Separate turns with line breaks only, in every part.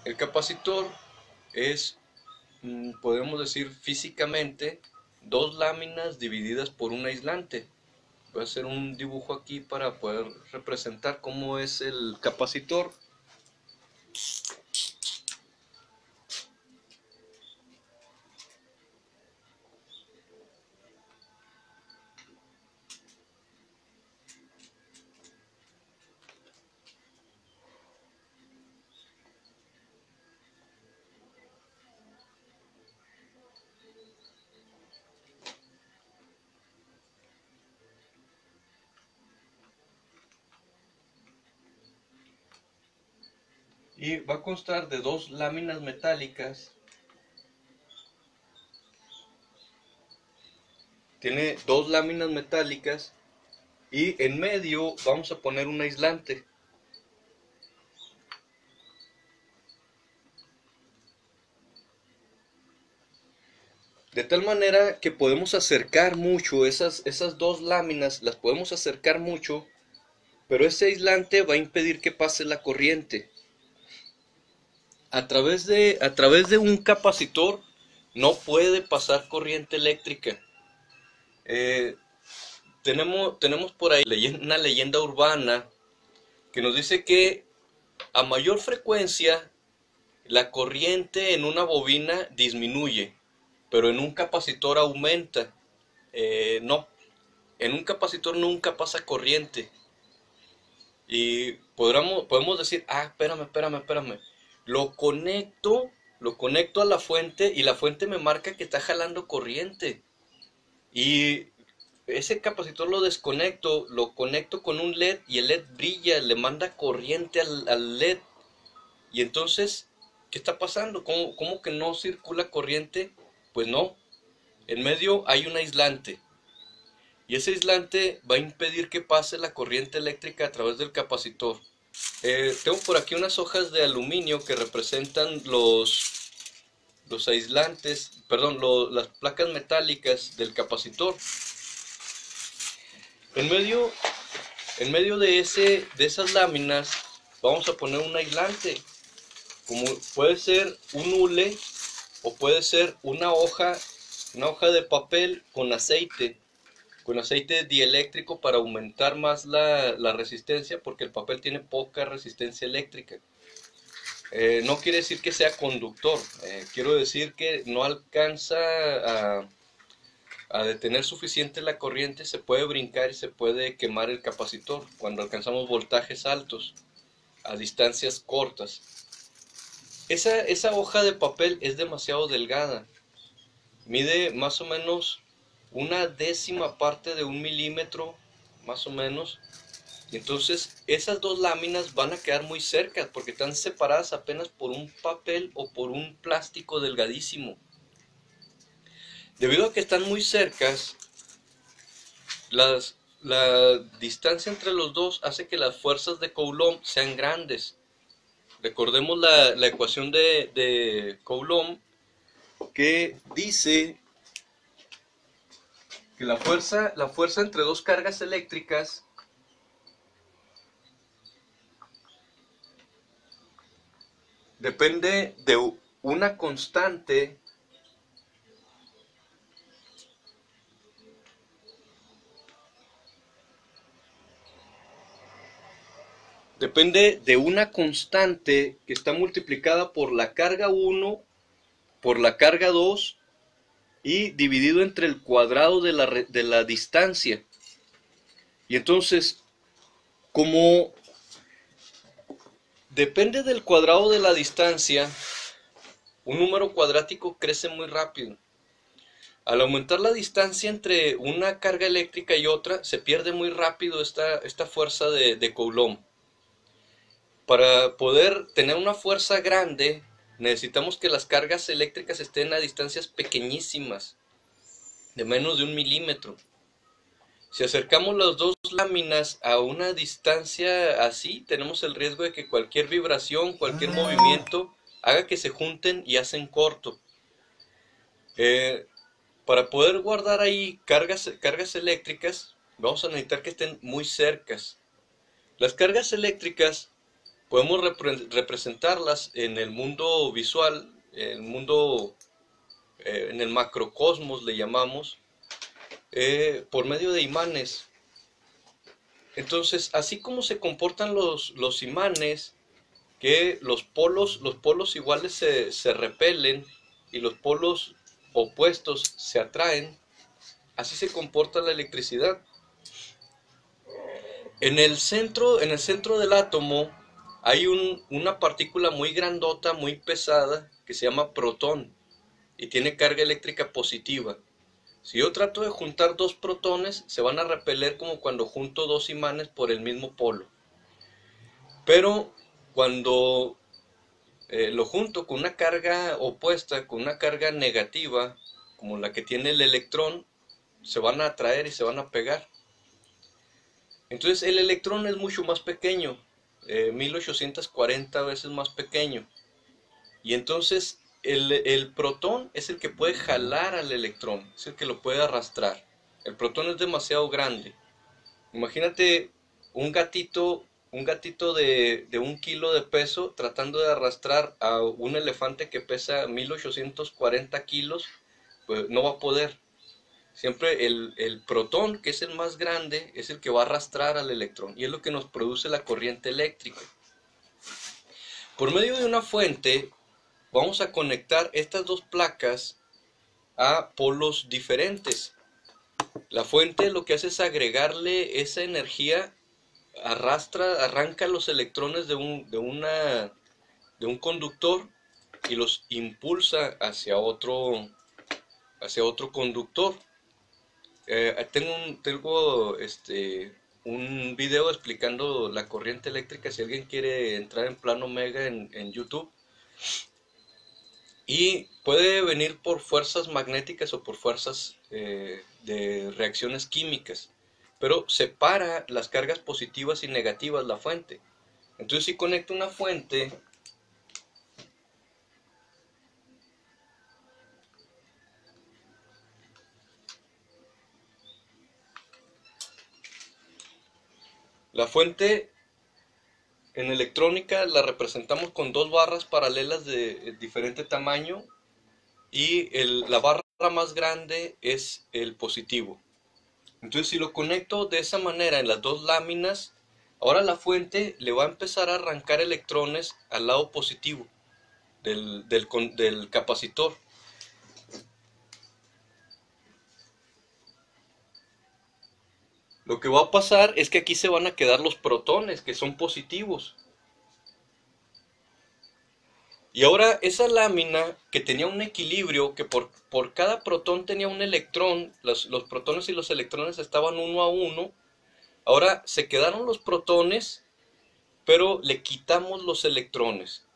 El capacitor es, podemos decir físicamente, dos láminas divididas por un aislante. Voy a hacer un dibujo aquí para poder representar cómo es el capacitor. Y va a constar de dos láminas metálicas. Tiene dos láminas metálicas y en medio vamos a poner un aislante. De tal manera que podemos acercar mucho esas dos láminas, las podemos acercar mucho, pero ese aislante va a impedir que pase la corriente. A través de un capacitor no puede pasar corriente eléctrica. Tenemos por ahí una leyenda urbana que nos dice que a mayor frecuencia la corriente en una bobina disminuye, pero en un capacitor aumenta. No, en un capacitor nunca pasa corriente. Y podemos decir, espérame. Lo conecto a la fuente y la fuente me marca que está jalando corriente. Y ese capacitor lo conecto con un LED y el LED brilla, le manda corriente al LED. Y entonces, ¿qué está pasando? ¿Cómo que no circula corriente? Pues no, en medio hay un aislante. Y ese aislante va a impedir que pase la corriente eléctrica a través del capacitor. Tengo por aquí unas hojas de aluminio que representan los aislantes, perdón, las placas metálicas del capacitor. En medio de esas láminas vamos a poner un aislante, como puede ser un hule o puede ser una hoja de papel con aceite dieléctrico para aumentar más la resistencia, porque el papel tiene poca resistencia eléctrica. No quiere decir que sea conductor, quiero decir que no alcanza a detener suficiente la corriente, se puede brincar y se puede quemar el capacitor cuando alcanzamos voltajes altos a distancias cortas. Esa hoja de papel es demasiado delgada, mide más o menos una décima parte de un milímetro, más o menos. Y entonces esas dos láminas van a quedar muy cerca porque están separadas apenas por un papel o por un plástico delgadísimo. Debido a que están muy cercas, la distancia entre los dos hace que las fuerzas de Coulomb sean grandes. Recordemos la ecuación de Coulomb, que dice que la fuerza entre dos cargas eléctricas depende de una constante que está multiplicada por la carga 1, por la carga 2 y dividido entre el cuadrado de la distancia. Y entonces, como depende del cuadrado de la distancia, un número cuadrático crece muy rápido. Al aumentar la distancia entre una carga eléctrica y otra, se pierde muy rápido esta fuerza de Coulomb. Para poder tener una fuerza grande, necesitamos que las cargas eléctricas estén a distancias pequeñísimas, de menos de 1 milímetro. Si acercamos las dos láminas a una distancia así, tenemos el riesgo de que cualquier vibración, cualquier movimiento, haga que se junten y hacen corto. Para poder guardar ahí cargas eléctricas, vamos a necesitar que estén muy cercas. Las cargas eléctricas podemos representarlas en el mundo visual, el mundo, en el macrocosmos le llamamos, por medio de imanes. Entonces, así como se comportan los imanes, que los polos iguales se repelen y los polos opuestos se atraen, así se comporta la electricidad. En el centro del átomo hay una partícula muy grandota, muy pesada, que se llama protón y tiene carga eléctrica positiva. Si yo trato de juntar dos protones, se van a repeler como cuando junto dos imanes por el mismo polo. Pero cuando lo junto con una carga opuesta, con una carga negativa, como la que tiene el electrón, se van a atraer y se van a pegar. Entonces el electrón es mucho más pequeño, 1840 veces más pequeño. Y entonces el protón es el que puede jalar al electrón, es el que lo puede arrastrar. El protón es demasiado grande. Imagínate un gatito de 1 kilo de peso tratando de arrastrar a un elefante que pesa 1840 kilos, pues no va a poder. Siempre el protón, que es el más grande, es el que va a arrastrar al electrón y es lo que nos produce la corriente eléctrica. Por medio de una fuente vamos a conectar estas dos placas a polos diferentes. La fuente lo que hace es agregarle esa energía, arranca los electrones de un conductor y los impulsa hacia otro conductor. Tengo un video explicando la corriente eléctrica si alguien quiere entrar en plano mega en YouTube. Y puede venir por fuerzas magnéticas o por fuerzas de reacciones químicas, pero separa las cargas positivas y negativas la fuente. Entonces si conecto una fuente, la fuente en electrónica la representamos con dos barras paralelas de diferente tamaño y la barra más grande es el positivo. Entonces si lo conecto de esa manera en las dos láminas, ahora la fuente le va a empezar a arrancar electrones al lado positivo del capacitor. Lo que va a pasar es que aquí se van a quedar los protones, que son positivos. Y ahora esa lámina que tenía un equilibrio, que por cada protón tenía un electrón, los protones y los electrones estaban uno a uno, ahora se quedaron los protones, pero le quitamos los electrones.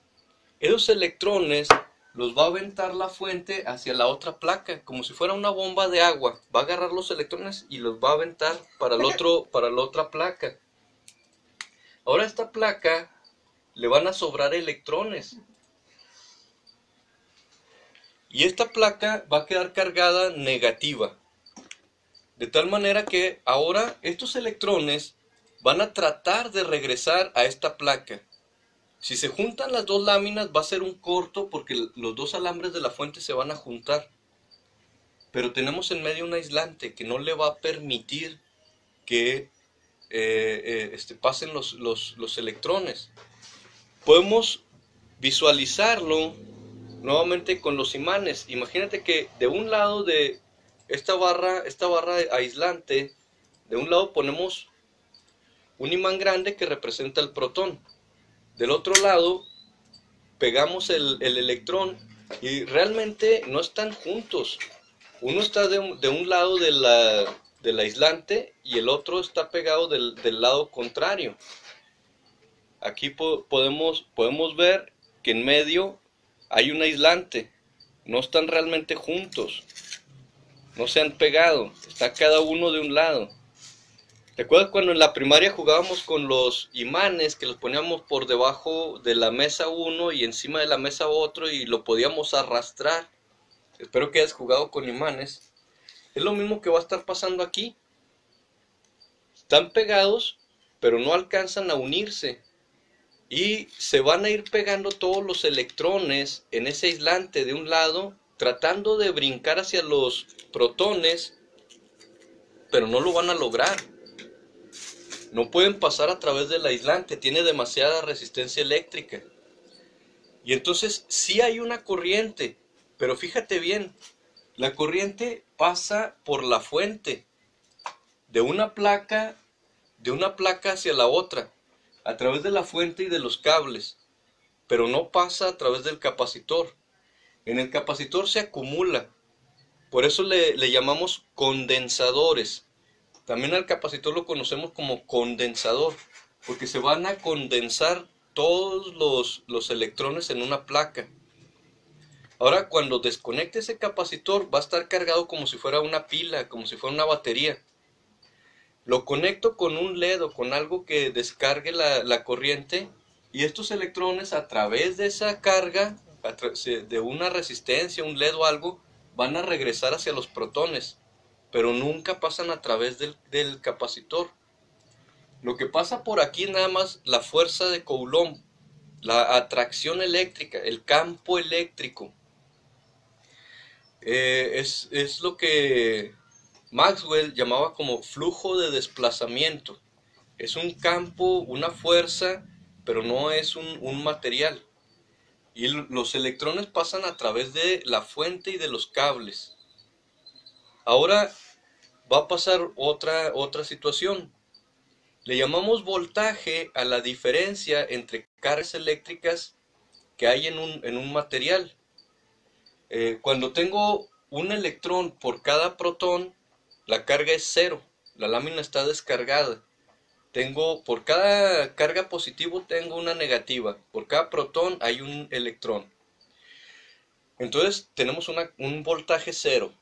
Esos electrones los va a aventar la fuente hacia la otra placa, como si fuera una bomba de agua. Va a agarrar los electrones y los va a aventar para la otra placa. Ahora a esta placa le van a sobrar electrones. Y esta placa va a quedar cargada negativa. De tal manera que ahora estos electrones van a tratar de regresar a esta placa. Si se juntan las dos láminas va a ser un corto porque los dos alambres de la fuente se van a juntar. Pero tenemos en medio un aislante que no le va a permitir que pasen los electrones. Podemos visualizarlo nuevamente con los imanes. Imagínate que de un lado de esta barra aislante, de un lado ponemos un imán grande que representa el protón. Del otro lado pegamos el electrón y realmente no están juntos. Uno está de un lado del aislante y el otro está pegado del lado contrario. Aquí podemos ver que en medio hay un aislante. No están realmente juntos. No se han pegado. Está cada uno de un lado. ¿Te acuerdas cuando en la primaria jugábamos con los imanes que los poníamos por debajo de la mesa uno y encima de la mesa otro y lo podíamos arrastrar? Espero que hayas jugado con imanes. Es lo mismo que va a estar pasando aquí. Están pegados, pero no alcanzan a unirse. y se van a ir pegando todos los electrones en ese aislante de un lado, tratando de brincar hacia los protones, pero no lo van a lograr. No pueden pasar a través del aislante, tiene demasiada resistencia eléctrica. Y entonces sí hay una corriente, pero fíjate bien, la corriente pasa por la fuente de una placa hacia la otra, a través de la fuente y de los cables, pero no pasa a través del capacitor. En el capacitor se acumula, por eso le llamamos condensadores. También al capacitor lo conocemos como condensador, porque se van a condensar todos los electrones en una placa. Ahora, cuando desconecte ese capacitor, va a estar cargado como si fuera una pila, como si fuera una batería. Lo conecto con un LED o con algo que descargue la corriente, y estos electrones, a través de esa carga, de una resistencia, un LED o algo, van a regresar hacia los protones, pero nunca pasan a través del capacitor. Lo que pasa por aquí nada más la fuerza de Coulomb, la atracción eléctrica, el campo eléctrico. Es lo que Maxwell llamaba como flujo de desplazamiento. Es un campo, una fuerza, pero no es un material. Y los electrones pasan a través de la fuente y de los cables. Ahora va a pasar otra situación. Le llamamos voltaje a la diferencia entre cargas eléctricas que hay en un material. Cuando tengo un electrón por cada protón, la carga es cero, la lámina está descargada. Por cada carga positivo tengo una negativa, por cada protón hay un electrón. Entonces tenemos un voltaje cero.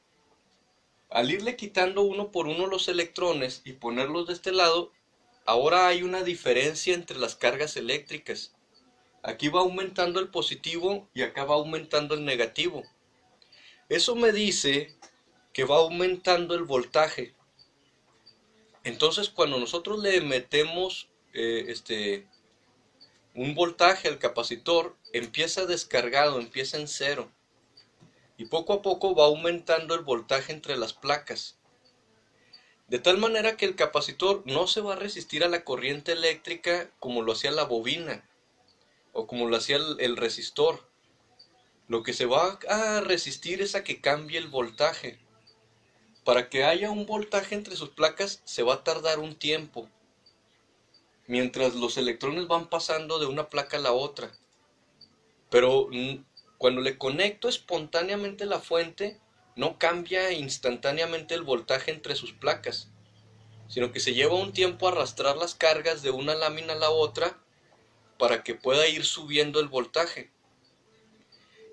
Al irle quitando uno por uno los electrones y ponerlos de este lado, ahora hay una diferencia entre las cargas eléctricas. Aquí va aumentando el positivo y acá va aumentando el negativo. Eso me dice que va aumentando el voltaje. Entonces, cuando nosotros le metemos un voltaje al capacitor, empieza descargado, empieza en cero. Y poco a poco va aumentando el voltaje entre las placas. De tal manera que el capacitor no se va a resistir a la corriente eléctrica como lo hacía la bobina o como lo hacía el resistor. Lo que se va a resistir es a que cambie el voltaje. Para que haya un voltaje entre sus placas se va a tardar un tiempo, mientras los electrones van pasando de una placa a la otra. Pero cuando le conecto espontáneamente la fuente, no cambia instantáneamente el voltaje entre sus placas, sino que se lleva un tiempo a arrastrar las cargas de una lámina a la otra para que pueda ir subiendo el voltaje.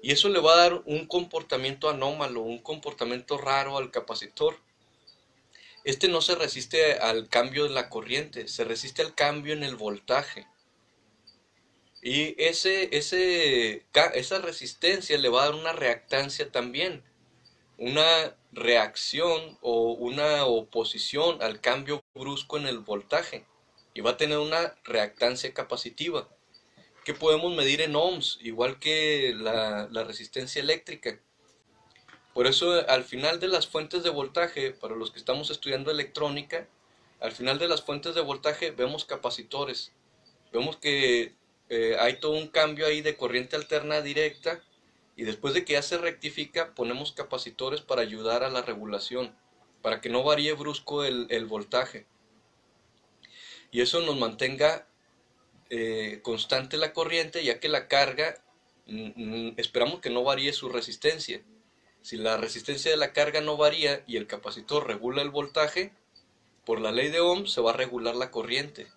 Y eso le va a dar un comportamiento anómalo, un comportamiento raro al capacitor. Este no se resiste al cambio de la corriente, se resiste al cambio en el voltaje. Y esa resistencia le va a dar una reactancia también, una reacción o una oposición al cambio brusco en el voltaje. Y va a tener una reactancia capacitiva, que podemos medir en ohms, igual que la resistencia eléctrica. Por eso al final de las fuentes de voltaje, para los que estamos estudiando electrónica, al final de las fuentes de voltaje vemos capacitores. Vemos que hay todo un cambio ahí de corriente alterna directa, y después de que ya se rectifica ponemos capacitores para ayudar a la regulación, para que no varíe brusco el voltaje. Y eso nos mantenga constante la corriente, ya que la carga esperamos que no varíe su resistencia. Si la resistencia de la carga no varía y el capacitor regula el voltaje, por la ley de Ohm se va a regular la corriente.